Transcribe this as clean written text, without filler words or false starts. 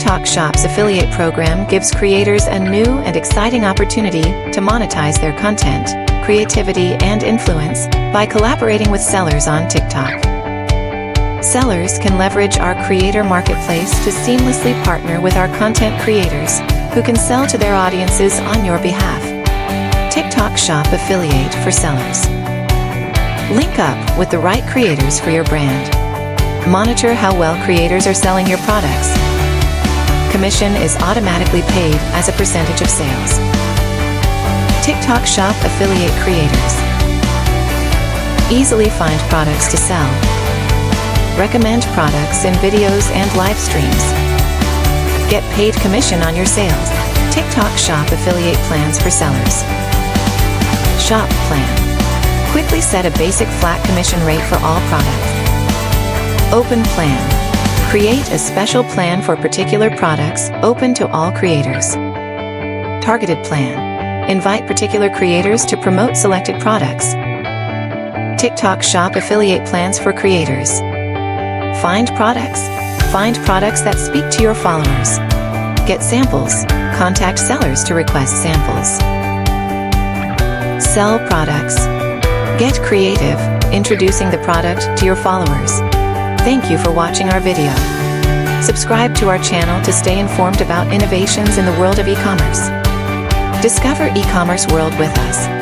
TikTok Shop's affiliate program gives creators a new and exciting opportunity to monetize their content, creativity, and influence by collaborating with sellers on TikTok. Sellers can leverage our creator marketplace to seamlessly partner with our content creators, who can sell to their audiences on your behalf. TikTok Shop Affiliate for Sellers. Link up with the right creators for your brand. Monitor how well creators are selling your products. Commission is automatically paid as a percentage of sales. TikTok Shop Affiliate Creators. Easily find products to sell. Recommend products in videos and live streams. Get paid commission on your sales. TikTok Shop Affiliate Plans for Sellers. Shop Plan. Quickly set a basic flat commission rate for all products. Open Plan. Create a special plan for particular products, open to all creators. Targeted Plan. Invite particular creators to promote selected products. TikTok Shop Affiliate Plans for Creators. Find products. Find products that speak to your followers. Get samples. Contact sellers to request samples. Sell products. Get creative, introducing the product to your followers. Thank you for watching our video. Subscribe to our channel to stay informed about innovations in the world of e-commerce. Discover e-commerce world with us.